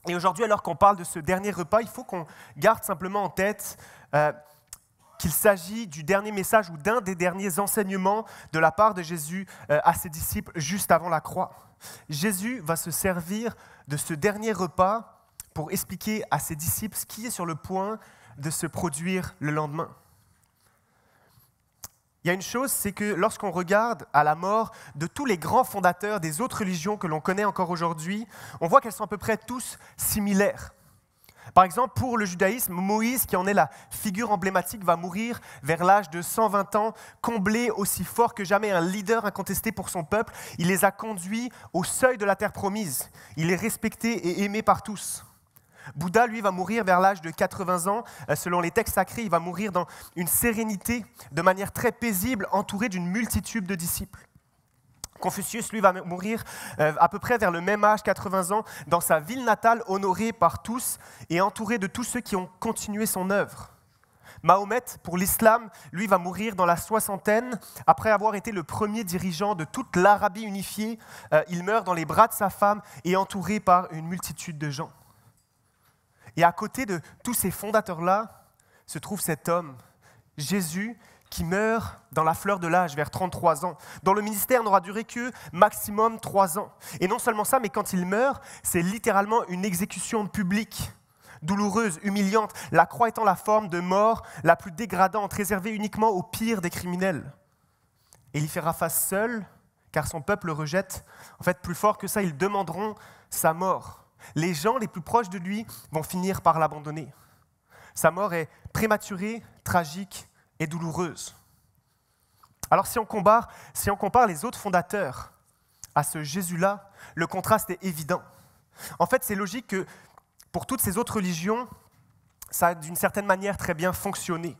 Et aujourd'hui, alors qu'on parle de ce dernier repas, il faut qu'on garde simplement en tête qu'il s'agit du dernier message ou d'un des derniers enseignements de la part de Jésus à ses disciples juste avant la croix. Jésus va se servir de ce dernier repas pour expliquer à ses disciples ce qui est sur le point de se produire le lendemain. Il y a une chose, c'est que lorsqu'on regarde à la mort de tous les grands fondateurs des autres religions que l'on connaît encore aujourd'hui, on voit qu'elles sont à peu près tous similaires. Par exemple, pour le judaïsme, Moïse, qui en est la figure emblématique, va mourir vers l'âge de 120 ans, comblé aussi fort que jamais, un leader incontesté pour son peuple. Il les a conduits au seuil de la terre promise. Il est respecté et aimé par tous. Bouddha, lui, va mourir vers l'âge de 80 ans. Selon les textes sacrés, il va mourir dans une sérénité, de manière très paisible, entouré d'une multitude de disciples. Confucius, lui, va mourir à peu près vers le même âge, 80 ans, dans sa ville natale, honoré par tous et entouré de tous ceux qui ont continué son œuvre. Mahomet, pour l'islam, lui, va mourir dans la soixantaine, après avoir été le premier dirigeant de toute l'Arabie unifiée. Il meurt dans les bras de sa femme et entouré par une multitude de gens. Et à côté de tous ces fondateurs-là, se trouve cet homme, Jésus, qui meurt dans la fleur de l'âge, vers 33 ans, dont le ministère n'aura duré que maximum 3 ans. Et non seulement ça, mais quand il meurt, c'est littéralement une exécution publique, douloureuse, humiliante, la croix étant la forme de mort la plus dégradante, réservée uniquement aux pires des criminels. Et il y fera face seul, car son peuple le rejette. En fait, plus fort que ça, ils demanderont sa mort. Les gens les plus proches de lui vont finir par l'abandonner. Sa mort est prématurée, tragique et douloureuse. Alors si on compare les autres fondateurs à ce Jésus-là, le contraste est évident. En fait, c'est logique que pour toutes ces autres religions, ça a d'une certaine manière très bien fonctionné.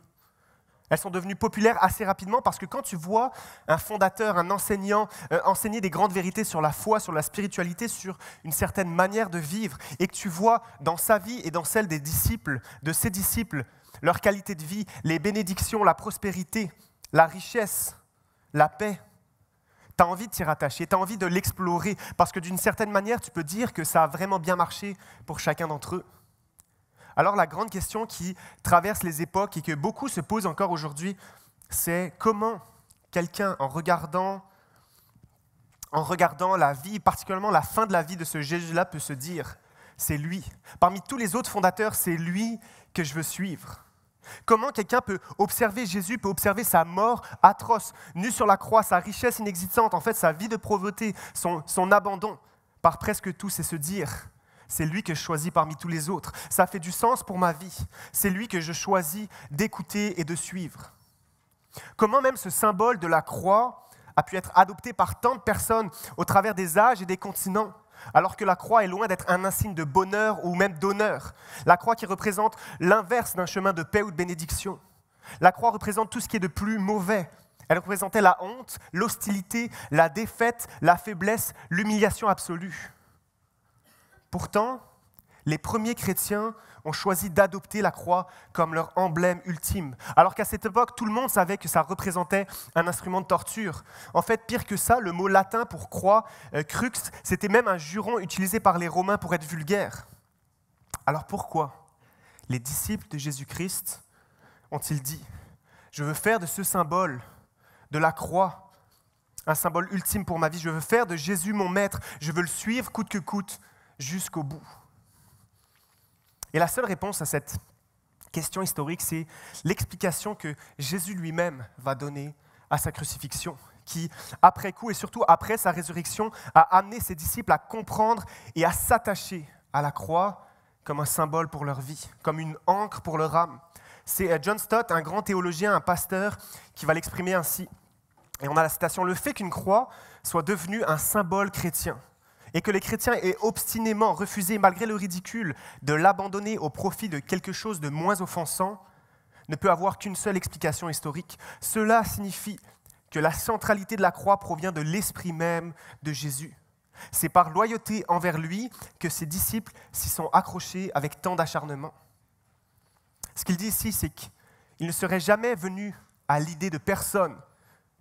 Elles sont devenues populaires assez rapidement parce que quand tu vois un fondateur, un enseignant enseigner des grandes vérités sur la foi, sur la spiritualité, sur une certaine manière de vivre, et que tu vois dans sa vie et dans celle des disciples, de ses disciples, leur qualité de vie, les bénédictions, la prospérité, la richesse, la paix, tu as envie de t'y rattacher, tu as envie de l'explorer parce que d'une certaine manière, tu peux dire que ça a vraiment bien marché pour chacun d'entre eux. Alors la grande question qui traverse les époques et que beaucoup se posent encore aujourd'hui, c'est comment quelqu'un, en regardant la vie, particulièrement la fin de la vie de ce Jésus-là, peut se dire, c'est lui. Parmi tous les autres fondateurs, c'est lui que je veux suivre. Comment quelqu'un peut observer Jésus, peut observer sa mort atroce, nue sur la croix, sa richesse inexistante, en fait sa vie de pauvreté, son abandon par presque tous et se dire, c'est lui que je choisis parmi tous les autres. Ça fait du sens pour ma vie. C'est lui que je choisis d'écouter et de suivre. Comment même ce symbole de la croix a pu être adopté par tant de personnes au travers des âges et des continents, alors que la croix est loin d'être un insigne de bonheur ou même d'honneur. La croix qui représente l'inverse d'un chemin de paix ou de bénédiction. La croix représente tout ce qui est de plus mauvais. Elle représentait la honte, l'hostilité, la défaite, la faiblesse, l'humiliation absolue. Pourtant, les premiers chrétiens ont choisi d'adopter la croix comme leur emblème ultime, alors qu'à cette époque, tout le monde savait que ça représentait un instrument de torture. En fait, pire que ça, le mot latin pour croix, crux, c'était même un juron utilisé par les Romains pour être vulgaire. Alors pourquoi les disciples de Jésus-Christ ont-ils dit « Je veux faire de ce symbole, de la croix, un symbole ultime pour ma vie. Je veux faire de Jésus mon maître. Je veux le suivre coûte que coûte, jusqu'au bout. » Et la seule réponse à cette question historique, c'est l'explication que Jésus lui-même va donner à sa crucifixion, qui, après coup et surtout après sa résurrection, a amené ses disciples à comprendre et à s'attacher à la croix comme un symbole pour leur vie, comme une ancre pour leur âme. C'est John Stott, un grand théologien, un pasteur, qui va l'exprimer ainsi. Et on a la citation « Le fait qu'une croix soit devenue un symbole chrétien et que les chrétiens aient obstinément refusé, malgré le ridicule, de l'abandonner au profit de quelque chose de moins offensant, ne peut avoir qu'une seule explication historique. Cela signifie que la centralité de la croix provient de l'esprit même de Jésus. C'est par loyauté envers lui que ses disciples s'y sont accrochés avec tant d'acharnement. Ce qu'il dit ici, c'est qu'il ne serait jamais venu à l'idée de personne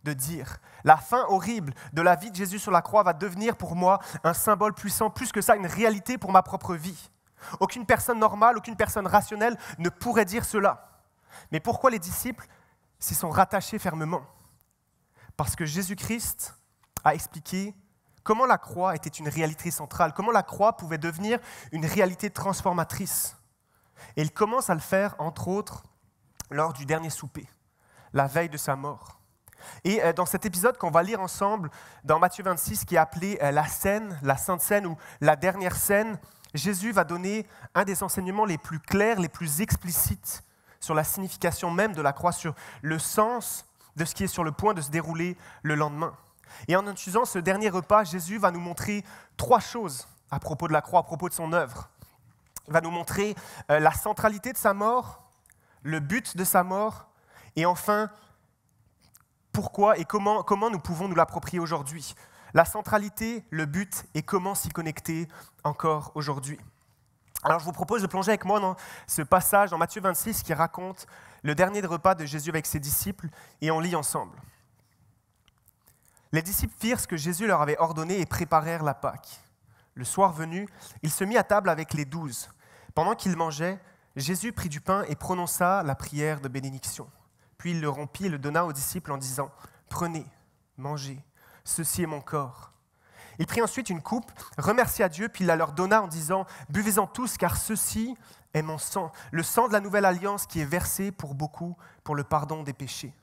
de dire « La fin horrible de la vie de Jésus sur la croix va devenir pour moi un symbole puissant, plus que ça, une réalité pour ma propre vie. » Aucune personne normale, aucune personne rationnelle ne pourrait dire cela. Mais pourquoi les disciples s'y sont rattachés fermement? Parce que Jésus-Christ a expliqué comment la croix était une réalité centrale, comment la croix pouvait devenir une réalité transformatrice. Et il commence à le faire, entre autres, lors du dernier souper, la veille de sa mort. Et dans cet épisode qu'on va lire ensemble, dans Matthieu 26, qui est appelé la scène, la Sainte Seine ou la dernière scène, Jésus va donner un des enseignements les plus clairs, les plus explicites sur la signification même de la croix, sur le sens de ce qui est sur le point de se dérouler le lendemain. Et en utilisant ce dernier repas, Jésus va nous montrer 3 choses à propos de la croix, à propos de son œuvre. Il va nous montrer la centralité de sa mort, le but de sa mort, et enfin, pourquoi et comment nous pouvons nous l'approprier aujourd'hui. La centralité, le but et comment s'y connecter encore aujourd'hui. Alors je vous propose de plonger avec moi dans ce passage dans Matthieu 26 qui raconte le dernier repas de Jésus avec ses disciples et on lit ensemble. Les disciples firent ce que Jésus leur avait ordonné et préparèrent la Pâque. Le soir venu, il se mit à table avec les 12. Pendant qu'ils mangeaient, Jésus prit du pain et prononça la prière de bénédiction. Puis il le rompit et le donna aux disciples en disant « Prenez, mangez, ceci est mon corps. » Il prit ensuite une coupe, remercia Dieu, puis il la leur donna en disant « Buvez-en tous, car ceci est mon sang, le sang de la nouvelle alliance qui est versé pour beaucoup pour le pardon des péchés.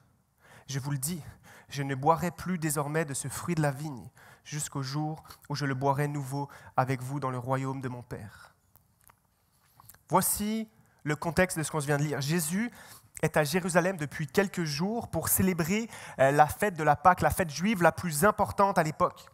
Je vous le dis, je ne boirai plus désormais de ce fruit de la vigne, jusqu'au jour où je le boirai nouveau avec vous dans le royaume de mon Père. » Voici le contexte de ce qu'on vient de lire. Jésus est à Jérusalem depuis quelques jours pour célébrer la fête de la Pâque, la fête juive la plus importante à l'époque.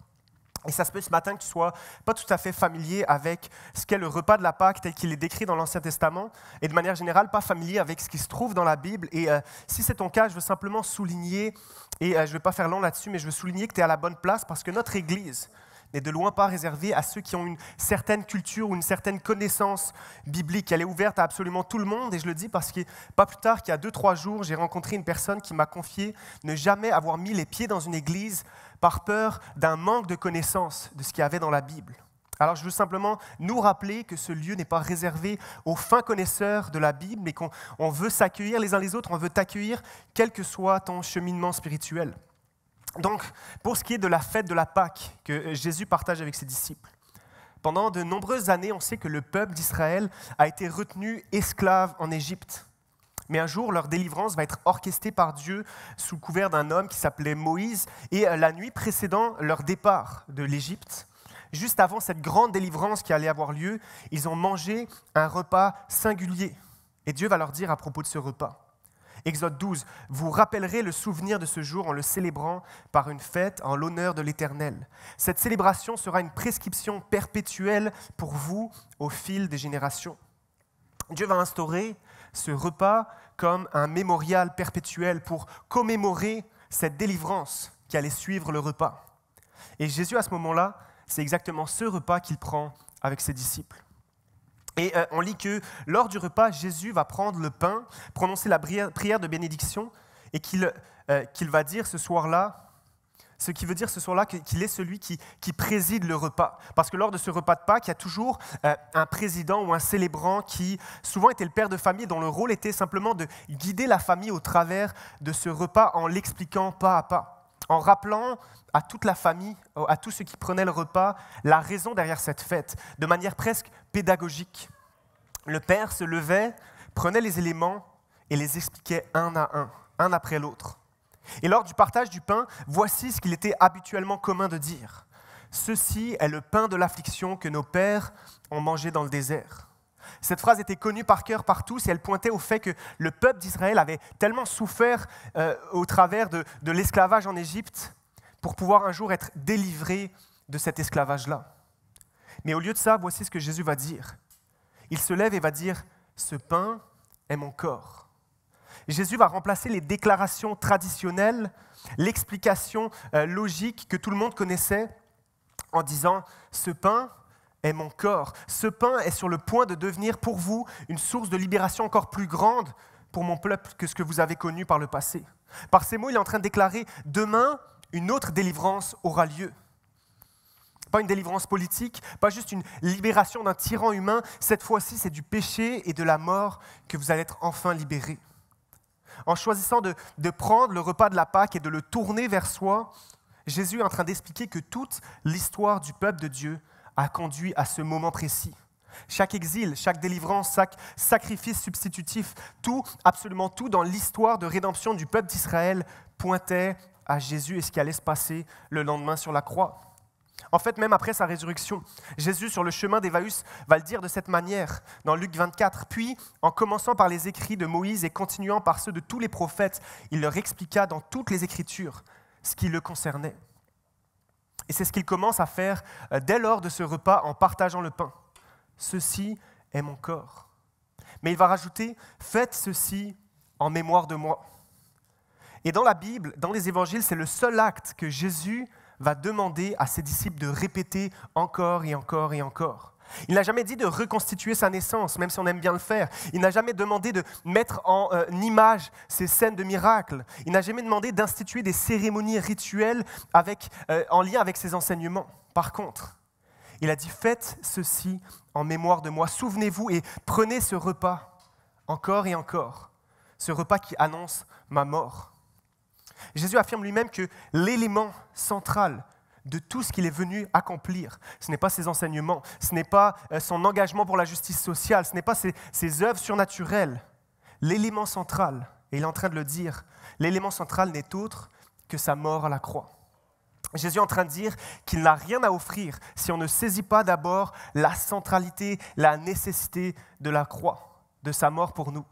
Et ça se peut ce matin que tu ne sois pas tout à fait familier avec ce qu'est le repas de la Pâque tel qu'il est décrit dans l'Ancien Testament et de manière générale pas familier avec ce qui se trouve dans la Bible. Et si c'est ton cas, je veux simplement souligner, et je ne vais pas faire long là-dessus, mais je veux souligner que tu es à la bonne place parce que notre Église n'est de loin pas réservée à ceux qui ont une certaine culture ou une certaine connaissance biblique. Elle est ouverte à absolument tout le monde et je le dis parce que pas plus tard qu'il y a 2-3 jours, j'ai rencontré une personne qui m'a confié ne jamais avoir mis les pieds dans une église par peur d'un manque de connaissance de ce qu'il y avait dans la Bible. Alors je veux simplement nous rappeler que ce lieu n'est pas réservé aux fins connaisseurs de la Bible, mais qu'on veut s'accueillir les uns les autres, on veut t'accueillir quel que soit ton cheminement spirituel. Donc, pour ce qui est de la fête de la Pâque que Jésus partage avec ses disciples, pendant de nombreuses années, on sait que le peuple d'Israël a été retenu esclave en Égypte. Mais un jour, leur délivrance va être orchestrée par Dieu sous le couvert d'un homme qui s'appelait Moïse. Et la nuit précédant leur départ de l'Égypte, juste avant cette grande délivrance qui allait avoir lieu, ils ont mangé un repas singulier. Et Dieu va leur dire à propos de ce repas. Exode 12, « Vous rappellerez le souvenir de ce jour en le célébrant par une fête en l'honneur de l'Éternel. Cette célébration sera une prescription perpétuelle pour vous au fil des générations. » Dieu va instaurer ce repas comme un mémorial perpétuel pour commémorer cette délivrance qui allait suivre le repas. Et Jésus, à ce moment-là, c'est exactement ce repas qu'il prend avec ses disciples. Et on lit que lors du repas, Jésus va prendre le pain, prononcer la prière de bénédiction et qu'il va dire ce soir-là, ce qui veut dire ce soir-là qu'il est celui qui préside le repas. Parce que lors de ce repas de Pâques, il y a toujours un président ou un célébrant qui souvent était le père de famille dont le rôle était simplement de guider la famille au travers de ce repas en l'expliquant pas à pas, en rappelant à toute la famille, à tous ceux qui prenaient le repas, la raison derrière cette fête, de manière presque pédagogique. Le père se levait, prenait les éléments et les expliquait un après l'autre. Et lors du partage du pain, voici ce qu'il était habituellement commun de dire. « Ceci est le pain de l'affliction que nos pères ont mangé dans le désert. » Cette phrase était connue par cœur par tous et elle pointait au fait que le peuple d'Israël avait tellement souffert au travers de l'esclavage en Égypte pour pouvoir un jour être délivré de cet esclavage-là. Mais au lieu de ça, voici ce que Jésus va dire. Il se lève et va dire « Ce pain est mon corps ». Jésus va remplacer les déclarations traditionnelles, l'explication logique que tout le monde connaissait en disant « Ce pain est mon corps. Ce pain est sur le point de devenir pour vous une source de libération encore plus grande pour mon peuple que ce que vous avez connu par le passé. » Par ces mots, il est en train de déclarer « Demain, une autre délivrance aura lieu. » Pas une délivrance politique, pas juste une libération d'un tyran humain. Cette fois-ci, c'est du péché et de la mort que vous allez être enfin libérés. En choisissant de prendre le repas de la Pâque et de le tourner vers soi, Jésus est en train d'expliquer que toute l'histoire du peuple de Dieu a conduit à ce moment précis. Chaque exil, chaque délivrance, chaque sacrifice substitutif, tout, absolument tout dans l'histoire de rédemption du peuple d'Israël pointait à Jésus et ce qui allait se passer le lendemain sur la croix. En fait, même après sa résurrection, Jésus, sur le chemin d'Emmaüs, va le dire de cette manière, dans Luc 24. Puis, en commençant par les écrits de Moïse et continuant par ceux de tous les prophètes, il leur expliqua dans toutes les Écritures ce qui le concernait. Et c'est ce qu'il commence à faire dès lors de ce repas en partageant le pain. « Ceci est mon corps. » Mais il va rajouter « Faites ceci en mémoire de moi. » Et dans la Bible, dans les évangiles, c'est le seul acte que Jésus va demander à ses disciples de répéter encore et encore et encore. Il n'a jamais dit de reconstituer sa naissance, même si on aime bien le faire. Il n'a jamais demandé de mettre en image ces scènes de miracles. Il n'a jamais demandé d'instituer des cérémonies rituelles en lien avec ses enseignements. Par contre, il a dit « Faites ceci en mémoire de moi. Souvenez-vous et prenez ce repas encore et encore. Ce repas qui annonce ma mort. » Jésus affirme lui-même que l'élément central de tout ce qu'il est venu accomplir, ce n'est pas ses enseignements, ce n'est pas son engagement pour la justice sociale, ce n'est pas ses œuvres surnaturelles. L'élément central, et il est en train de le dire, l'élément central n'est autre que sa mort à la croix. Jésus est en train de dire qu'il n'a rien à offrir si on ne saisit pas d'abord la centralité, la nécessité de la croix, de sa mort pour nous.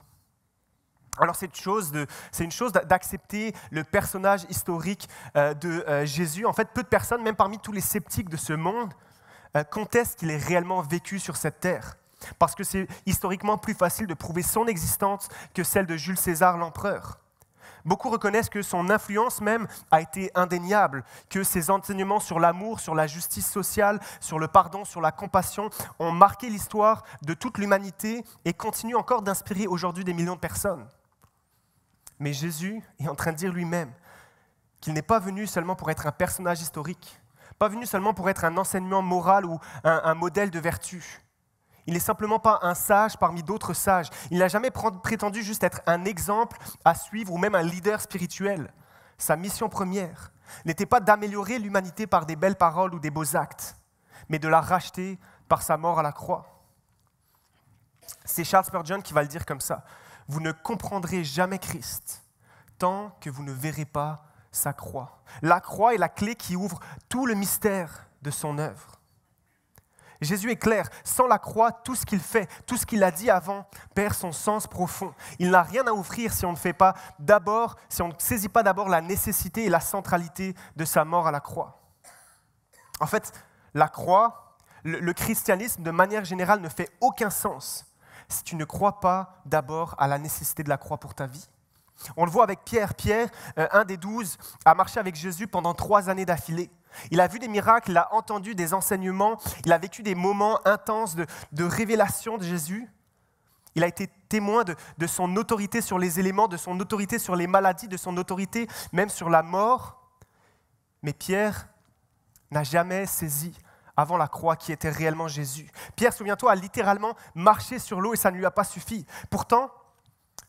Alors c'est une chose d'accepter le personnage historique de Jésus. En fait, peu de personnes, même parmi tous les sceptiques de ce monde, contestent qu'il ait réellement vécu sur cette terre. Parce que c'est historiquement plus facile de prouver son existence que celle de Jules César l'empereur. Beaucoup reconnaissent que son influence même a été indéniable, que ses enseignements sur l'amour, sur la justice sociale, sur le pardon, sur la compassion ont marqué l'histoire de toute l'humanité et continuent encore d'inspirer aujourd'hui des millions de personnes. Mais Jésus est en train de dire lui-même qu'il n'est pas venu seulement pour être un personnage historique, pas venu seulement pour être un enseignement moral ou un modèle de vertu. Il n'est simplement pas un sage parmi d'autres sages. Il n'a jamais prétendu juste être un exemple à suivre ou même un leader spirituel. Sa mission première n'était pas d'améliorer l'humanité par des belles paroles ou des beaux actes, mais de la racheter par sa mort à la croix. C'est Charles Spurgeon qui va le dire comme ça. « Vous ne comprendrez jamais Christ tant que vous ne verrez pas sa croix. » La croix est la clé qui ouvre tout le mystère de son œuvre. Jésus est clair, sans la croix, tout ce qu'il fait, tout ce qu'il a dit avant, perd son sens profond. Il n'a rien à offrir si on ne saisit pas d'abord la nécessité et la centralité de sa mort à la croix. En fait, la croix, le christianisme, de manière générale, ne fait aucun sens si tu ne crois pas d'abord à la nécessité de la croix pour ta vie. On le voit avec Pierre. Pierre, un des 12, a marché avec Jésus pendant 3 années d'affilée. Il a vu des miracles, il a entendu des enseignements, il a vécu des moments intenses de révélation de Jésus. Il a été témoin de son autorité sur les éléments, de son autorité sur les maladies, de son autorité même sur la mort. Mais Pierre n'a jamais saisi avant la croix qui était réellement Jésus. Pierre, souviens-toi, a littéralement marché sur l'eau et ça ne lui a pas suffi. Pourtant,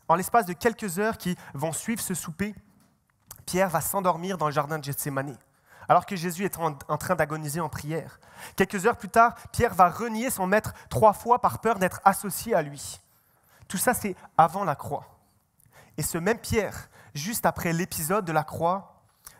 en l'espace de quelques heures qui vont suivre ce souper, Pierre va s'endormir dans le jardin de Gethsémani, alors que Jésus est en train d'agoniser en prière. Quelques heures plus tard, Pierre va renier son maître 3 fois par peur d'être associé à lui. Tout ça, c'est avant la croix. Et ce même Pierre, juste après l'épisode de la croix,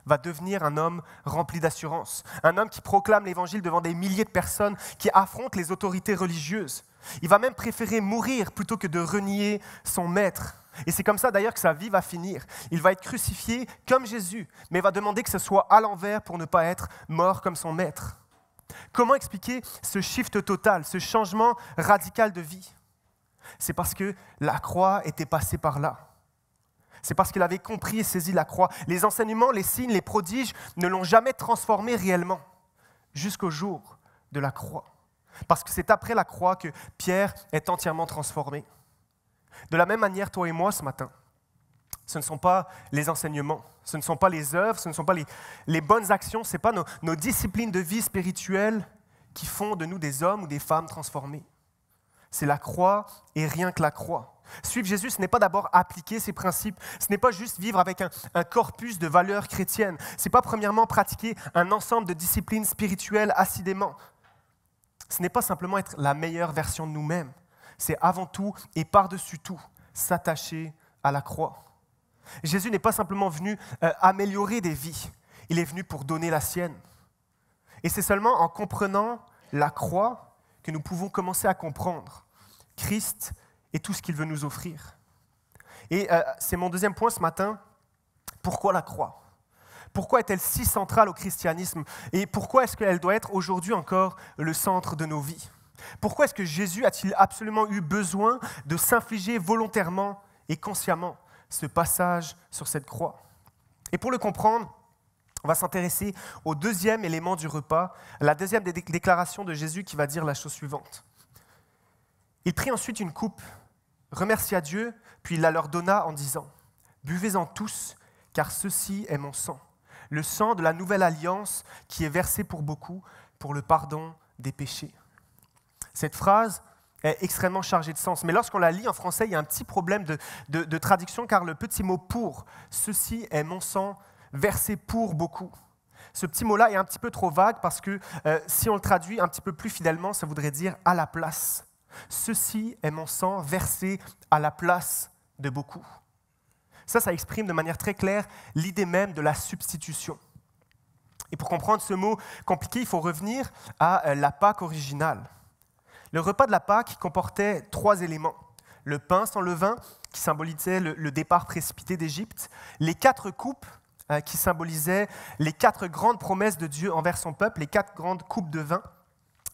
va devenir un homme rempli d'assurance, un homme qui proclame l'évangile devant des milliers de personnes, qui affrontent les autorités religieuses. Il va même préférer mourir plutôt que de renier son maître. Et c'est comme ça d'ailleurs que sa vie va finir. Il va être crucifié comme Jésus, mais va demander que ce soit à l'envers pour ne pas être mort comme son maître. Comment expliquer ce shift total, ce changement radical de vie ? C'est parce que la croix était passée par là. C'est parce qu'il avait compris et saisi la croix. Les enseignements, les signes, les prodiges ne l'ont jamais transformé réellement, jusqu'au jour de la croix. Parce que c'est après la croix que Pierre est entièrement transformé. De la même manière, toi et moi, ce matin, Ce ne sont pas les enseignements, ce ne sont pas les œuvres, ce ne sont pas les bonnes actions, ce n'est pas nos disciplines de vie spirituelle qui font de nous des hommes ou des femmes transformés. C'est la croix et rien que la croix. Suivre Jésus, ce n'est pas d'abord appliquer ses principes, ce n'est pas juste vivre avec un corpus de valeurs chrétiennes, ce n'est pas premièrement pratiquer un ensemble de disciplines spirituelles assidément. Ce n'est pas simplement être la meilleure version de nous-mêmes, c'est avant tout et par-dessus tout s'attacher à la croix. Jésus n'est pas simplement venu améliorer des vies, il est venu pour donner la sienne. Et c'est seulement en comprenant la croix que nous pouvons commencer à comprendre Christ et tout ce qu'il veut nous offrir. Et c'est mon deuxième point ce matin. Pourquoi la croix ? Pourquoi est-elle si centrale au christianisme ? Et pourquoi est-ce qu'elle doit être aujourd'hui encore le centre de nos vies ? Pourquoi est-ce que Jésus a-t-il absolument eu besoin de s'infliger volontairement et consciemment ce passage sur cette croix ? Et pour le comprendre, on va s'intéresser au deuxième élément du repas, la deuxième des déclarations de Jésus qui va dire la chose suivante. Il prit ensuite une coupe, remercia Dieu, puis il la leur donna en disant « Buvez-en tous, car ceci est mon sang, le sang de la nouvelle alliance qui est versé pour beaucoup pour le pardon des péchés. » Cette phrase est extrêmement chargée de sens, mais lorsqu'on la lit en français, il y a un petit problème de traduction, car le petit mot « pour », « ceci est mon sang », versé pour beaucoup. Ce petit mot-là est un petit peu trop vague parce que si on le traduit un petit peu plus fidèlement, ça voudrait dire « à la place ». Ceci est mon sang versé à la place de beaucoup. Ça exprime de manière très claire l'idée même de la substitution. Et pour comprendre ce mot compliqué, il faut revenir à la Pâque originale. Le repas de la Pâque comportait 3 éléments. Le pain sans levain, qui symbolisait le départ précipité d'Égypte, les 4 coupes, qui symbolisaient les 4 grandes promesses de Dieu envers son peuple, les 4 grandes coupes de vin,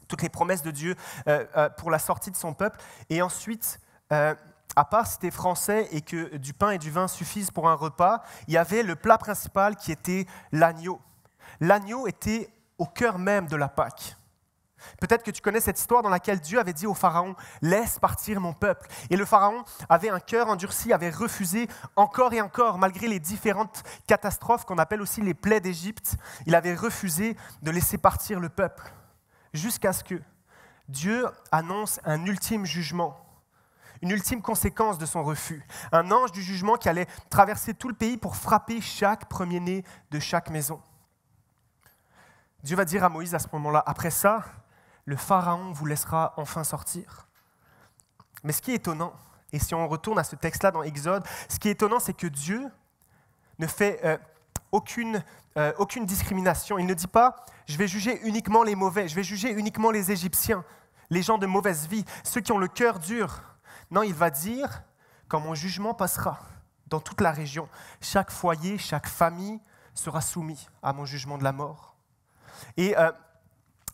toutes les promesses de Dieu pour la sortie de son peuple. Et ensuite, à part si tu es français et que du pain et du vin suffisent pour un repas, il y avait le plat principal qui était l'agneau. L'agneau était au cœur même de la Pâque. Peut-être que tu connais cette histoire dans laquelle Dieu avait dit au Pharaon « Laisse partir mon peuple ». Et le Pharaon avait un cœur endurci, avait refusé encore et encore, malgré les différentes catastrophes qu'on appelle aussi les plaies d'Égypte, il avait refusé de laisser partir le peuple, jusqu'à ce que Dieu annonce un ultime jugement, une ultime conséquence de son refus, un ange du jugement qui allait traverser tout le pays pour frapper chaque premier-né de chaque maison. Dieu va dire à Moïse à ce moment-là, après ça, le Pharaon vous laissera enfin sortir. Mais ce qui est étonnant, et si on retourne à ce texte-là dans Exode, ce qui est étonnant, c'est que Dieu ne fait aucune discrimination. Il ne dit pas « je vais juger uniquement les mauvais, je vais juger uniquement les Égyptiens, les gens de mauvaise vie, ceux qui ont le cœur dur ». Non, il va dire « quand mon jugement passera dans toute la région, chaque foyer, chaque famille sera soumis à mon jugement de la mort ». Et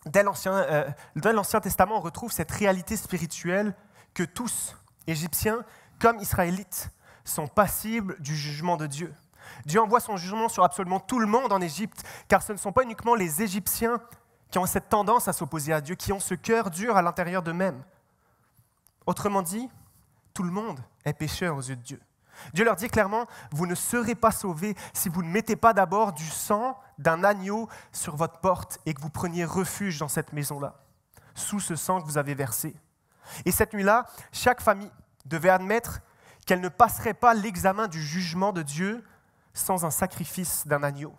dès l'Ancien Testament, on retrouve cette réalité spirituelle que tous, Égyptiens comme Israélites, sont passibles du jugement de Dieu. Dieu envoie son jugement sur absolument tout le monde en Égypte, car ce ne sont pas uniquement les Égyptiens qui ont cette tendance à s'opposer à Dieu, qui ont ce cœur dur à l'intérieur d'eux-mêmes. Autrement dit, tout le monde est pécheur aux yeux de Dieu. Dieu leur dit clairement, vous ne serez pas sauvés si vous ne mettez pas d'abord du sang d'un agneau sur votre porte et que vous preniez refuge dans cette maison-là, sous ce sang que vous avez versé. Et cette nuit-là, chaque famille devait admettre qu'elle ne passerait pas l'examen du jugement de Dieu sans un sacrifice d'un agneau.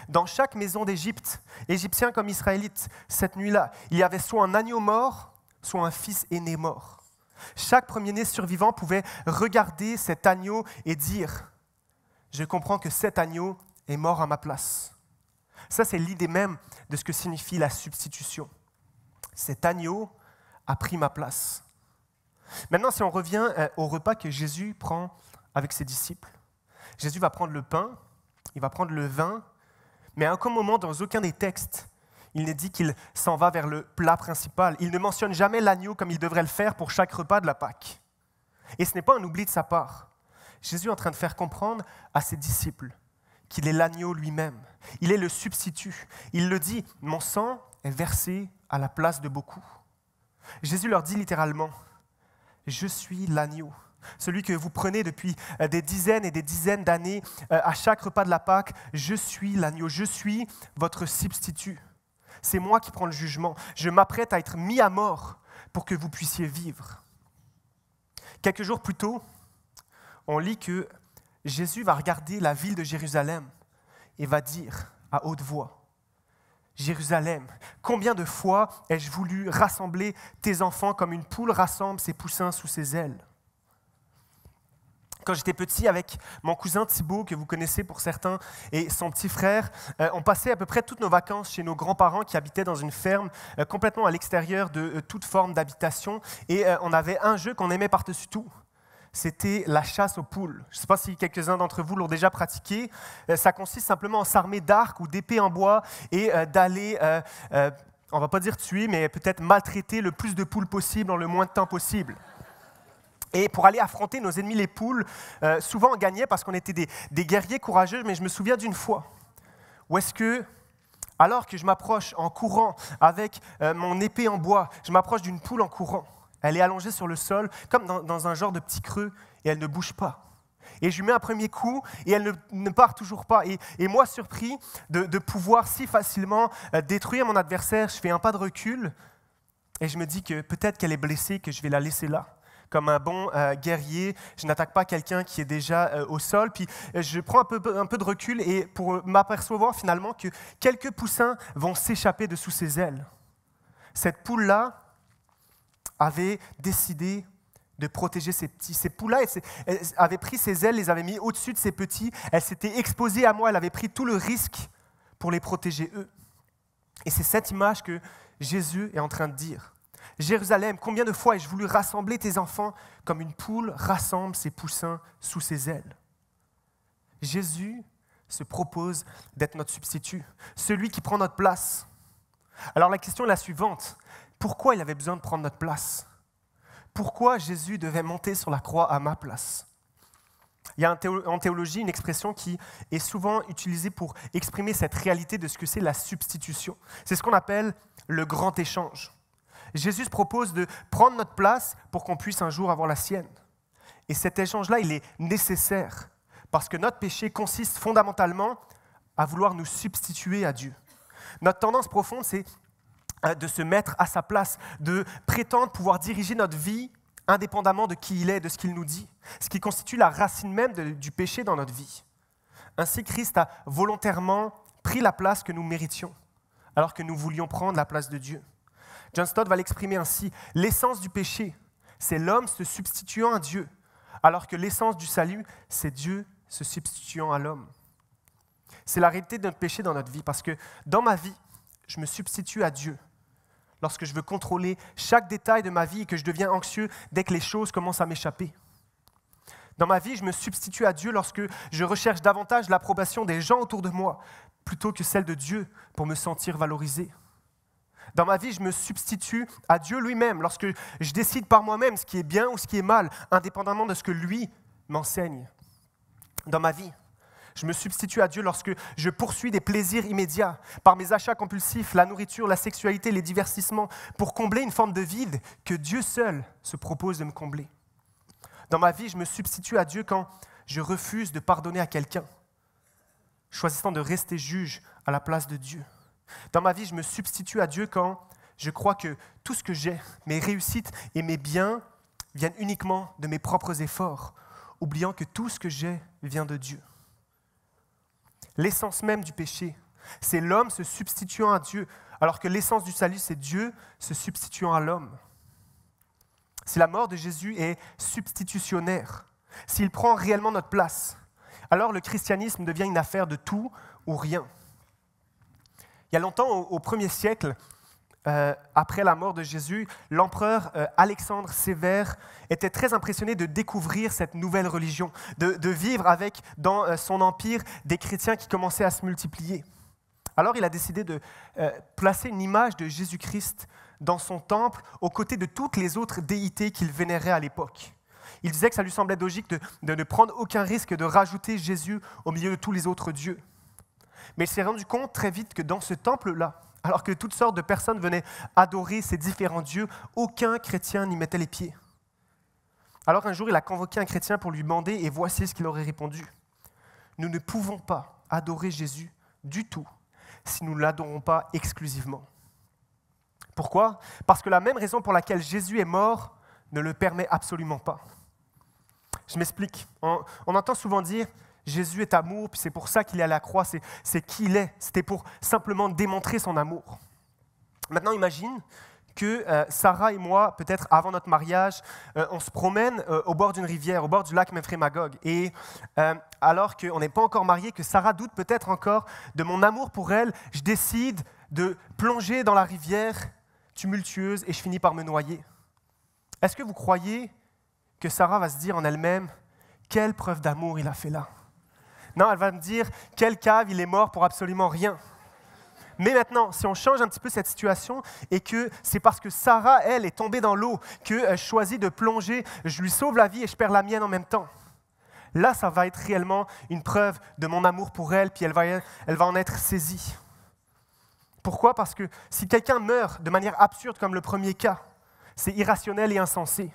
Dans chaque maison d'Égypte, Égyptiens comme Israélites, cette nuit-là, il y avait soit un agneau mort, soit un fils aîné mort. Chaque premier-né survivant pouvait regarder cet agneau et dire « Je comprends que cet agneau est mort à ma place ». Ça, c'est l'idée même de ce que signifie la substitution. Cet agneau a pris ma place. Maintenant, si on revient au repas que Jésus prend avec ses disciples, Jésus va prendre le pain, il va prendre le vin, mais à aucun moment dans aucun des textes, il n'est dit qu'il s'en va vers le plat principal. Il ne mentionne jamais l'agneau comme il devrait le faire pour chaque repas de la Pâque. Et ce n'est pas un oubli de sa part. Jésus est en train de faire comprendre à ses disciples qu'il est l'agneau lui-même. Il est le substitut. Il le dit, « Mon sang est versé à la place de beaucoup ». Jésus leur dit littéralement, « Je suis l'agneau. celui que vous prenez depuis des dizaines et des dizaines d'années à chaque repas de la Pâque. Je suis l'agneau, je suis votre substitut. C'est moi qui prends le jugement. Je m'apprête à être mis à mort pour que vous puissiez vivre. Quelques jours plus tôt, on lit que Jésus va regarder la ville de Jérusalem et va dire à haute voix, « Jérusalem, combien de fois ai-je voulu rassembler tes enfants comme une poule rassemble ses poussins sous ses ailes ?» Quand j'étais petit, avec mon cousin Thibaut, que vous connaissez pour certains, et son petit frère, on passait à peu près toutes nos vacances chez nos grands-parents qui habitaient dans une ferme complètement à l'extérieur de toute forme d'habitation. Et on avait un jeu qu'on aimait par-dessus tout. C'était la chasse aux poules. Je ne sais pas si quelques-uns d'entre vous l'ont déjà pratiqué. Ça consiste simplement à s'armer d'arcs ou d'épées en bois et d'aller, on ne va pas dire tuer, mais peut-être maltraiter le plus de poules possible en le moins de temps possible. Et pour aller affronter nos ennemis les poules, souvent on gagnait parce qu'on était des guerriers courageux, mais je me souviens d'une fois où est-ce que, alors que je m'approche en courant avec mon épée en bois, je m'approche d'une poule en courant. Elle est allongée sur le sol, comme dans un genre de petit creux, et elle ne bouge pas. Et je lui mets un premier coup, et elle ne part toujours pas. Et moi, surpris de pouvoir si facilement détruire mon adversaire, je fais un pas de recul, et je me dis que peut-être qu'elle est blessée, que je vais la laisser là. Comme un bon guerrier, je n'attaque pas quelqu'un qui est déjà au sol. Puis je prends un peu de recul et pour m'apercevoir finalement que quelques poussins vont s'échapper de sous ses ailes. Cette poule-là avait décidé de protéger ses petits. Ces poules-là, elle avait pris ses ailes, les avait mis au-dessus de ses petits. Elle s'était exposée à moi, elle avait pris tout le risque pour les protéger eux. Et c'est cette image que Jésus est en train de dire. Jérusalem, combien de fois ai-je voulu rassembler tes enfants comme une poule rassemble ses poussins sous ses ailes? Jésus se propose d'être notre substitut, celui qui prend notre place. Alors la question est la suivante, pourquoi il avait besoin de prendre notre place? Pourquoi Jésus devait monter sur la croix à ma place? Il y a en théologie une expression qui est souvent utilisée pour exprimer cette réalité de ce que c'est la substitution. C'est ce qu'on appelle le grand échange. Jésus se propose de prendre notre place pour qu'on puisse un jour avoir la sienne. Et cet échange-là, il est nécessaire parce que notre péché consiste fondamentalement à vouloir nous substituer à Dieu. Notre tendance profonde, c'est de se mettre à sa place, de prétendre pouvoir diriger notre vie indépendamment de qui il est, de ce qu'il nous dit, ce qui constitue la racine même du péché dans notre vie. Ainsi, Christ a volontairement pris la place que nous méritions, alors que nous voulions prendre la place de Dieu. John Stott va l'exprimer ainsi, l'essence du péché, c'est l'homme se substituant à Dieu, alors que l'essence du salut, c'est Dieu se substituant à l'homme. C'est la réalité de notre péché dans notre vie, parce que dans ma vie, je me substitue à Dieu lorsque je veux contrôler chaque détail de ma vie et que je deviens anxieux dès que les choses commencent à m'échapper. Dans ma vie, je me substitue à Dieu lorsque je recherche davantage l'approbation des gens autour de moi plutôt que celle de Dieu pour me sentir valorisé. Dans ma vie, je me substitue à Dieu lui-même lorsque je décide par moi-même ce qui est bien ou ce qui est mal, indépendamment de ce que lui m'enseigne. Dans ma vie, je me substitue à Dieu lorsque je poursuis des plaisirs immédiats par mes achats compulsifs, la nourriture, la sexualité, les divertissements, pour combler une forme de vide que Dieu seul se propose de me combler. Dans ma vie, je me substitue à Dieu quand je refuse de pardonner à quelqu'un, choisissant de rester juge à la place de Dieu. Dans ma vie, je me substitue à Dieu quand je crois que tout ce que j'ai, mes réussites et mes biens, viennent uniquement de mes propres efforts, oubliant que tout ce que j'ai vient de Dieu. L'essence même du péché, c'est l'homme se substituant à Dieu, alors que l'essence du salut, c'est Dieu se substituant à l'homme. Si la mort de Jésus est substitutionnaire, s'il prend réellement notre place, alors le christianisme devient une affaire de tout ou rien. Il y a longtemps, au 1er siècle, après la mort de Jésus, l'empereur Alexandre Sévère était très impressionné de découvrir cette nouvelle religion, de vivre avec, dans son empire, des chrétiens qui commençaient à se multiplier. Alors il a décidé de placer une image de Jésus-Christ dans son temple, aux côtés de toutes les autres déités qu'il vénérait à l'époque. Il disait que ça lui semblait logique de ne prendre aucun risque de rajouter Jésus au milieu de tous les autres dieux. Mais il s'est rendu compte très vite que dans ce temple-là, alors que toutes sortes de personnes venaient adorer ces différents dieux, aucun chrétien n'y mettait les pieds. Alors un jour, il a convoqué un chrétien pour lui demander, et voici ce qu'il aurait répondu. Nous ne pouvons pas adorer Jésus du tout si nous ne l'adorons pas exclusivement. Pourquoi ? Parce que la même raison pour laquelle Jésus est mort ne le permet absolument pas. Je m'explique. On entend souvent dire « Jésus est amour, puis c'est pour ça qu'il est à la croix, c'est qui il est. » C'était pour simplement démontrer son amour. Maintenant, imagine que Sarah et moi, peut-être avant notre mariage, on se promène au bord d'une rivière, au bord du lac Memphremagog. Et alors qu'on n'est pas encore mariés, que Sarah doute peut-être encore de mon amour pour elle, je décide de plonger dans la rivière tumultueuse et je finis par me noyer. Est-ce que vous croyez que Sarah va se dire en elle-même « Quelle preuve d'amour il a fait là ?» Non, elle va me dire « Quel cave, il est mort pour absolument rien ». Mais maintenant, si on change un petit peu cette situation et que c'est parce que Sarah, elle, est tombée dans l'eau, que je choisis de plonger, je lui sauve la vie et je perds la mienne en même temps. Là, ça va être réellement une preuve de mon amour pour elle, puis elle va en être saisie. Pourquoi ? Parce que si quelqu'un meurt de manière absurde comme le premier cas, c'est irrationnel et insensé.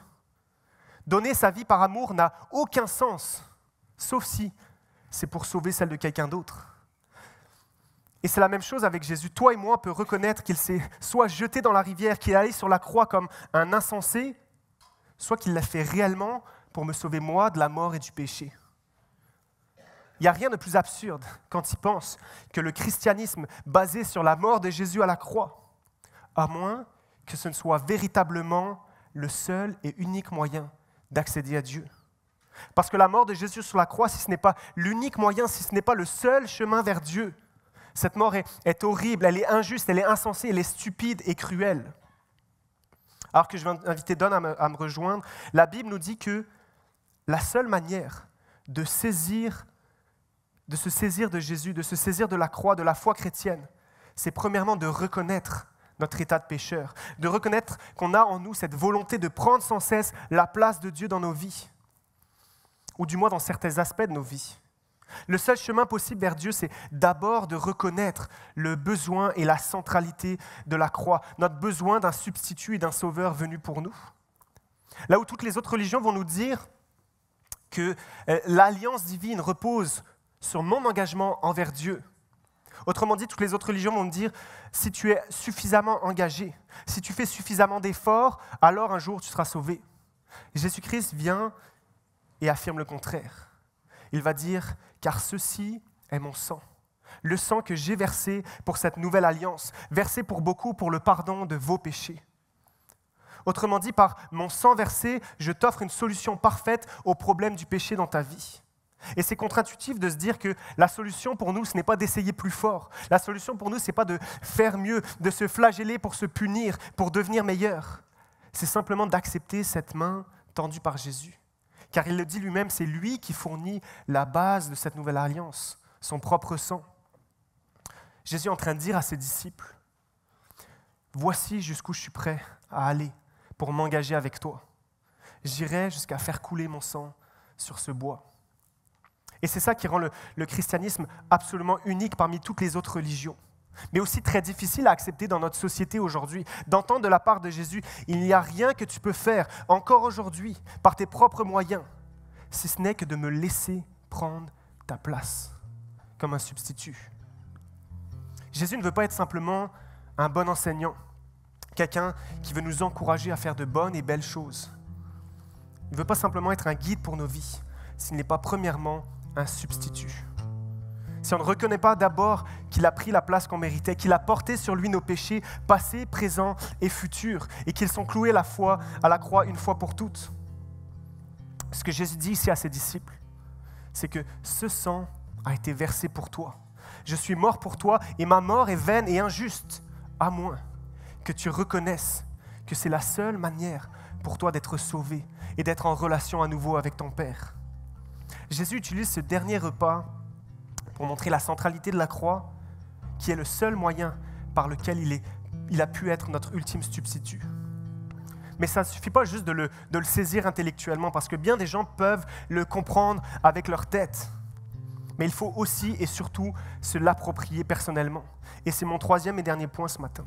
Donner sa vie par amour n'a aucun sens, sauf si c'est pour sauver celle de quelqu'un d'autre. Et c'est la même chose avec Jésus. Toi et moi, on peut reconnaître qu'il s'est soit jeté dans la rivière, qu'il est allé sur la croix comme un insensé, soit qu'il l'a fait réellement pour me sauver moi de la mort et du péché. Il n'y a rien de plus absurde quand il pense que le christianisme basé sur la mort de Jésus à la croix, à moins que ce ne soit véritablement le seul et unique moyen d'accéder à Dieu. Parce que la mort de Jésus sur la croix, si ce n'est pas l'unique moyen, si ce n'est pas le seul chemin vers Dieu, cette mort est horrible, elle est injuste, elle est insensée, elle est stupide et cruelle. Alors que je vais inviter Don à me rejoindre, la Bible nous dit que la seule manière de se saisir de Jésus, de se saisir de la croix, de la foi chrétienne, c'est premièrement de reconnaître notre état de pécheur, de reconnaître qu'on a en nous cette volonté de prendre sans cesse la place de Dieu dans nos vies, ou du moins dans certains aspects de nos vies. Le seul chemin possible vers Dieu, c'est d'abord de reconnaître le besoin et la centralité de la croix, notre besoin d'un substitut et d'un sauveur venu pour nous. Là où toutes les autres religions vont nous dire que l'alliance divine repose sur mon engagement envers Dieu. Autrement dit, toutes les autres religions vont me dire, si tu es suffisamment engagé, si tu fais suffisamment d'efforts, alors un jour tu seras sauvé. Jésus-Christ vient et affirme le contraire. Il va dire, car ceci est mon sang, le sang que j'ai versé pour cette nouvelle alliance, versé pour beaucoup pour le pardon de vos péchés. Autrement dit, par mon sang versé, je t'offre une solution parfaite au problème du péché dans ta vie. Et c'est contre-intuitif de se dire que la solution pour nous, ce n'est pas d'essayer plus fort. La solution pour nous, ce n'est pas de faire mieux, de se flageller pour se punir, pour devenir meilleur. C'est simplement d'accepter cette main tendue par Jésus. Car il le dit lui-même, c'est lui qui fournit la base de cette nouvelle alliance, son propre sang. Jésus est en train de dire à ses disciples, « Voici jusqu'où je suis prêt à aller pour m'engager avec toi. J'irai jusqu'à faire couler mon sang sur ce bois. » Et c'est ça qui rend le christianisme absolument unique parmi toutes les autres religions, mais aussi très difficile à accepter dans notre société aujourd'hui, d'entendre de la part de Jésus, il n'y a rien que tu peux faire, encore aujourd'hui, par tes propres moyens, si ce n'est que de me laisser prendre ta place, comme un substitut. Jésus ne veut pas être simplement un bon enseignant, quelqu'un qui veut nous encourager à faire de bonnes et belles choses. Il ne veut pas simplement être un guide pour nos vies, s'il n'est pas premièrement un substitut. Si on ne reconnaît pas d'abord qu'il a pris la place qu'on méritait, qu'il a porté sur lui nos péchés passés, présents et futurs, et qu'ils sont cloués à la croix une fois pour toutes. Ce que Jésus dit ici à ses disciples, c'est que ce sang a été versé pour toi. Je suis mort pour toi et ma mort est vaine et injuste, à moins que tu reconnaisses que c'est la seule manière pour toi d'être sauvé et d'être en relation à nouveau avec ton Père. Jésus utilise ce dernier repas pour montrer la centralité de la croix, qui est le seul moyen par lequel il a pu être notre ultime substitut. Mais ça ne suffit pas juste de le saisir intellectuellement, parce que bien des gens peuvent le comprendre avec leur tête. Mais il faut aussi et surtout se l'approprier personnellement. Et c'est mon troisième et dernier point ce matin.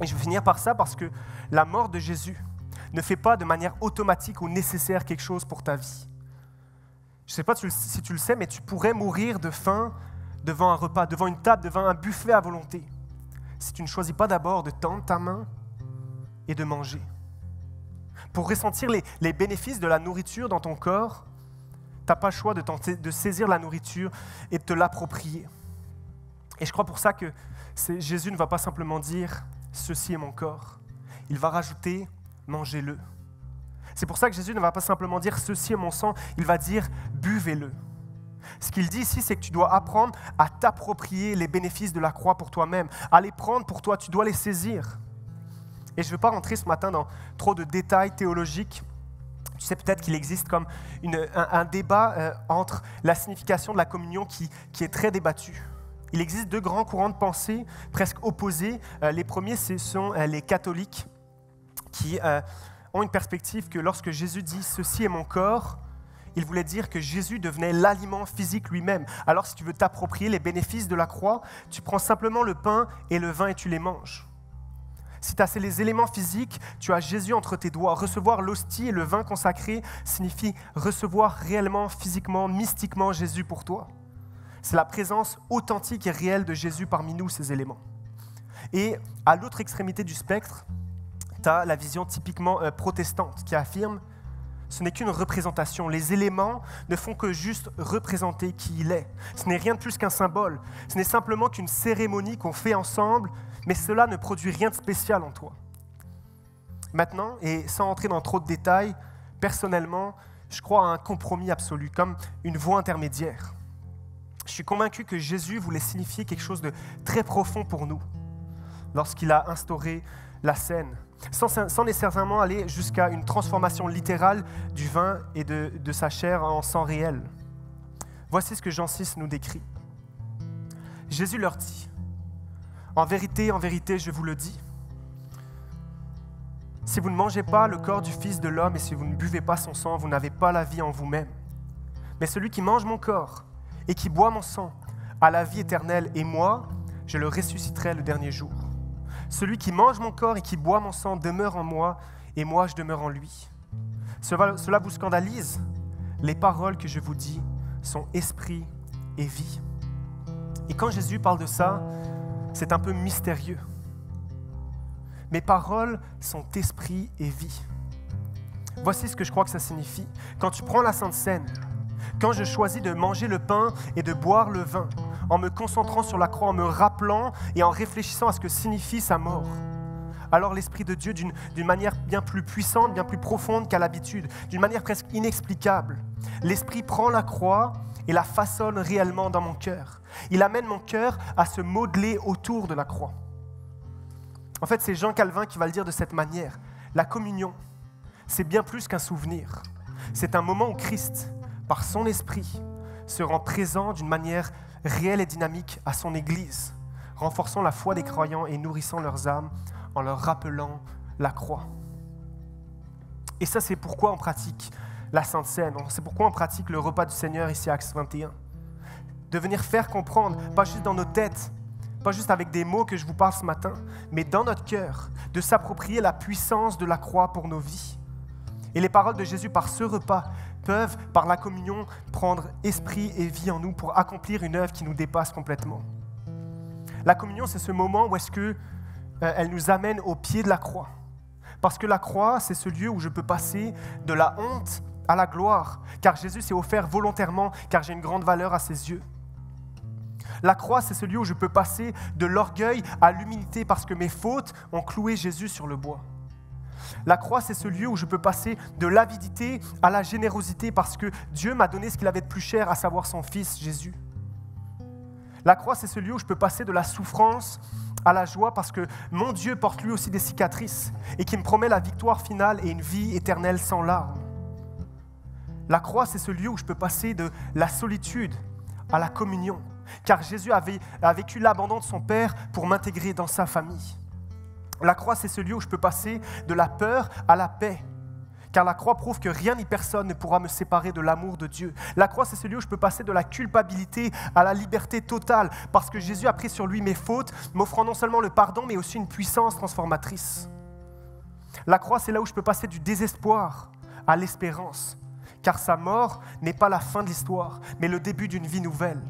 Et je vais finir par ça parce que la mort de Jésus ne fais pas de manière automatique ou nécessaire quelque chose pour ta vie. Je ne sais pas si tu le sais, mais tu pourrais mourir de faim devant un repas, devant une table, devant un buffet à volonté, si tu ne choisis pas d'abord de tendre ta main et de manger. Pour ressentir les bénéfices de la nourriture dans ton corps, tu n'as pas le choix de saisir la nourriture et de te l'approprier. Et je crois pour ça que Jésus ne va pas simplement dire « ceci est mon corps ». Il va rajouter « mangez-le ». C'est pour ça que Jésus ne va pas simplement dire « ceci est mon sang », il va dire « buvez-le ». Ce qu'il dit ici, c'est que tu dois apprendre à t'approprier les bénéfices de la croix pour toi-même, à les prendre pour toi, tu dois les saisir. Et je ne veux pas rentrer ce matin dans trop de détails théologiques. Tu sais peut-être qu'il existe comme un débat entre la signification de la communion qui est très débattu. Il existe deux grands courants de pensée presque opposés. Les premiers, ce sont les catholiques qui ont une perspective que lorsque Jésus dit « ceci est mon corps », il voulait dire que Jésus devenait l'aliment physique lui-même. Alors si tu veux t'approprier les bénéfices de la croix, tu prends simplement le pain et le vin et tu les manges. Si tu as les éléments physiques, tu as Jésus entre tes doigts. Recevoir l'hostie et le vin consacré signifie recevoir réellement, physiquement, mystiquement Jésus pour toi. C'est la présence authentique et réelle de Jésus parmi nous, ces éléments. Et à l'autre extrémité du spectre, tu as la vision typiquement protestante qui affirme ce n'est qu'une représentation. Les éléments ne font que juste représenter qui il est. Ce n'est rien de plus qu'un symbole. Ce n'est simplement qu'une cérémonie qu'on fait ensemble, mais cela ne produit rien de spécial en toi. Maintenant, et sans entrer dans trop de détails, personnellement, je crois à un compromis absolu, comme une voie intermédiaire. Je suis convaincu que Jésus voulait signifier quelque chose de très profond pour nous lorsqu'il a instauré la scène, sans nécessairement aller jusqu'à une transformation littérale du vin et de sa chair en sang réel. Voici ce que Jean 6 nous décrit. Jésus leur dit, « En vérité, je vous le dis, si vous ne mangez pas le corps du Fils de l'homme et si vous ne buvez pas son sang, vous n'avez pas la vie en vous-même. Mais celui qui mange mon corps et qui boit mon sang a la vie éternelle, et moi, je le ressusciterai le dernier jour. Celui qui mange mon corps et qui boit mon sang demeure en moi, et moi je demeure en lui. Cela vous scandalise? Les paroles que je vous dis sont esprit et vie. » Et quand Jésus parle de ça, c'est un peu mystérieux. Mes paroles sont esprit et vie. Voici ce que je crois que ça signifie. Quand tu prends la Sainte Seine, quand je choisis de manger le pain et de boire le vin, en me concentrant sur la croix, en me rappelant et en réfléchissant à ce que signifie sa mort, alors l'Esprit de Dieu, d'une manière bien plus puissante, bien plus profonde qu'à l'habitude, d'une manière presque inexplicable, l'Esprit prend la croix et la façonne réellement dans mon cœur. Il amène mon cœur à se modeler autour de la croix. En fait, c'est Jean Calvin qui va le dire de cette manière. La communion, c'est bien plus qu'un souvenir. C'est un moment où Christ, par son Esprit, se rend présent d'une manière réelle et dynamique à son Église, renforçant la foi des croyants et nourrissant leurs âmes en leur rappelant la croix. Et ça, c'est pourquoi on pratique la Sainte Seine. C'est pourquoi on pratique le repas du Seigneur ici à Actes 21. De venir faire comprendre, pas juste dans nos têtes, pas juste avec des mots que je vous parle ce matin, mais dans notre cœur, de s'approprier la puissance de la croix pour nos vies. Et les paroles de Jésus par ce repas peuvent, par la communion, prendre esprit et vie en nous pour accomplir une œuvre qui nous dépasse complètement. La communion, c'est ce moment où est-ce que elle nous amène au pied de la croix. Parce que la croix, c'est ce lieu où je peux passer de la honte à la gloire, car Jésus s'est offert volontairement, car j'ai une grande valeur à ses yeux. La croix, c'est ce lieu où je peux passer de l'orgueil à l'humilité, parce que mes fautes ont cloué Jésus sur le bois. La croix, c'est ce lieu où je peux passer de l'avidité à la générosité, parce que Dieu m'a donné ce qu'il avait de plus cher, à savoir son Fils, Jésus. La croix, c'est ce lieu où je peux passer de la souffrance à la joie, parce que mon Dieu porte lui aussi des cicatrices et qui me promet la victoire finale et une vie éternelle sans larmes. La croix, c'est ce lieu où je peux passer de la solitude à la communion, car Jésus a vécu l'abandon de son Père pour m'intégrer dans sa famille. La croix, c'est ce lieu où je peux passer de la peur à la paix, car la croix prouve que rien ni personne ne pourra me séparer de l'amour de Dieu. La croix, c'est ce lieu où je peux passer de la culpabilité à la liberté totale, parce que Jésus a pris sur lui mes fautes, m'offrant non seulement le pardon, mais aussi une puissance transformatrice. La croix, c'est là où je peux passer du désespoir à l'espérance, car sa mort n'est pas la fin de l'histoire, mais le début d'une vie nouvelle.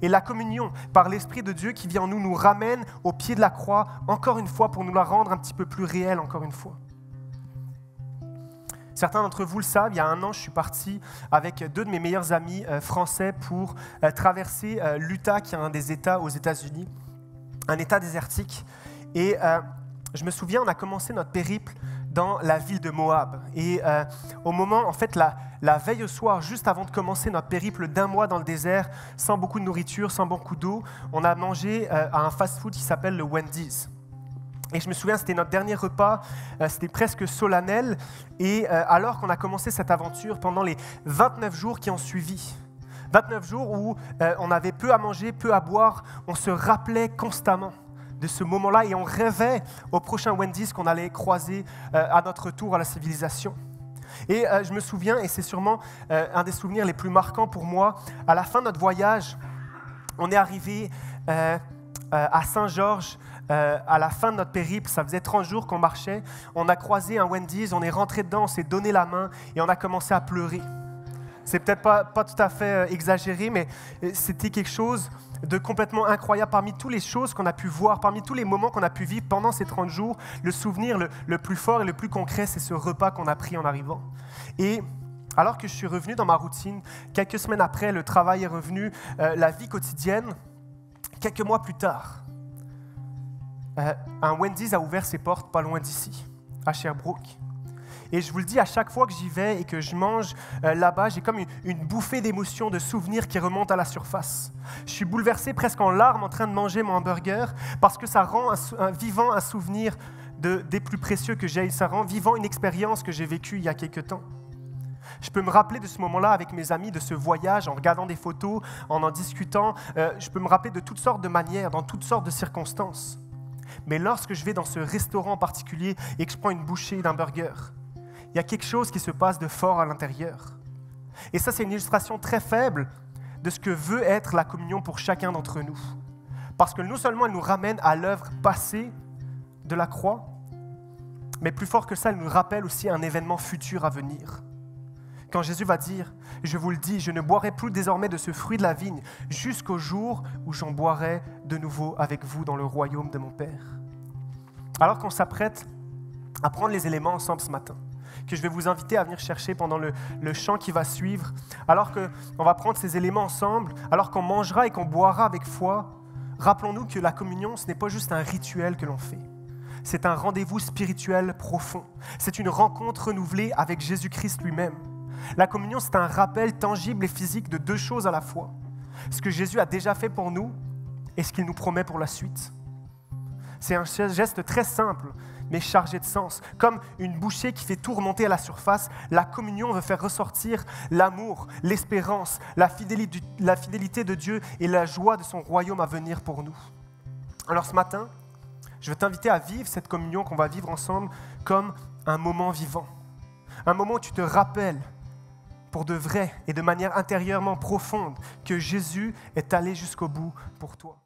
Et la communion, par l'Esprit de Dieu qui vient en nous, nous ramène au pied de la croix, encore une fois, pour nous la rendre un petit peu plus réelle, encore une fois. Certains d'entre vous le savent, il y a 1 an, je suis parti avec 2 de mes meilleurs amis français pour traverser l'Utah, qui est un des États aux États-Unis, un État désertique. Et je me souviens, on a commencé notre périple dans la ville de Moab. Et au moment, en fait, la veille au soir, juste avant de commencer notre périple d'1 mois dans le désert, sans beaucoup de nourriture, sans beaucoup d'eau, on a mangé à un fast-food qui s'appelle le Wendy's. Et je me souviens, c'était notre dernier repas, c'était presque solennel. Et alors qu'on a commencé cette aventure, pendant les 29 jours qui ont suivi, 29 jours où on avait peu à manger, peu à boire, on se rappelait constamment de ce moment-là et on rêvait au prochain Wendy's qu'on allait croiser à notre retour à la civilisation. Et je me souviens, et c'est sûrement un des souvenirs les plus marquants pour moi, à la fin de notre voyage, on est arrivé à Saint-Georges, à la fin de notre périple, ça faisait 30 jours qu'on marchait, on a croisé un Wendy's, on est rentré dedans, on s'est donné la main et on a commencé à pleurer. C'est peut-être pas tout à fait exagéré, mais c'était quelque chose de complètement incroyable. Parmi toutes les choses qu'on a pu voir, parmi tous les moments qu'on a pu vivre pendant ces 30 jours, le souvenir le plus fort et le plus concret, c'est ce repas qu'on a pris en arrivant. Et alors que je suis revenu dans ma routine, quelques semaines après, le travail est revenu, la vie quotidienne, quelques mois plus tard, un Wendy's a ouvert ses portes pas loin d'ici, à Sherbrooke. Et je vous le dis, à chaque fois que j'y vais et que je mange là-bas, j'ai comme une bouffée d'émotions, de souvenirs qui remontent à la surface. Je suis bouleversé presque en larmes en train de manger mon hamburger parce que ça rend vivant un souvenir des plus précieux que j'ai. Ça rend vivant une expérience que j'ai vécue il y a quelque temps. Je peux me rappeler de ce moment-là avec mes amis, de ce voyage, en regardant des photos, en discutant. Je peux me rappeler de toutes sortes de manières, dans toutes sortes de circonstances. Mais lorsque je vais dans ce restaurant en particulier et que je prends une bouchée d'un burger, il y a quelque chose qui se passe de fort à l'intérieur. Et ça, c'est une illustration très faible de ce que veut être la communion pour chacun d'entre nous. Parce que non seulement elle nous ramène à l'œuvre passée de la croix, mais plus fort que ça, elle nous rappelle aussi un événement futur à venir. Quand Jésus va dire « Je vous le dis, je ne boirai plus désormais de ce fruit de la vigne jusqu'au jour où j'en boirai de nouveau avec vous dans le royaume de mon Père. » Alors qu'on s'apprête à prendre les éléments ensemble ce matin, que je vais vous inviter à venir chercher pendant le chant qui va suivre, alors qu'on va prendre ces éléments ensemble, alors qu'on mangera et qu'on boira avec foi, rappelons-nous que la communion, ce n'est pas juste un rituel que l'on fait. C'est un rendez-vous spirituel profond. C'est une rencontre renouvelée avec Jésus-Christ lui-même. La communion, c'est un rappel tangible et physique de 2 choses à la fois. Ce que Jésus a déjà fait pour nous et ce qu'il nous promet pour la suite. C'est un geste très simple, mais chargé de sens. Comme une bouchée qui fait tout remonter à la surface, la communion veut faire ressortir l'amour, l'espérance, la fidélité de Dieu et la joie de son royaume à venir pour nous. Alors ce matin, je veux t'inviter à vivre cette communion qu'on va vivre ensemble comme un moment vivant. Un moment où tu te rappelles pour de vrai et de manière intérieurement profonde que Jésus est allé jusqu'au bout pour toi.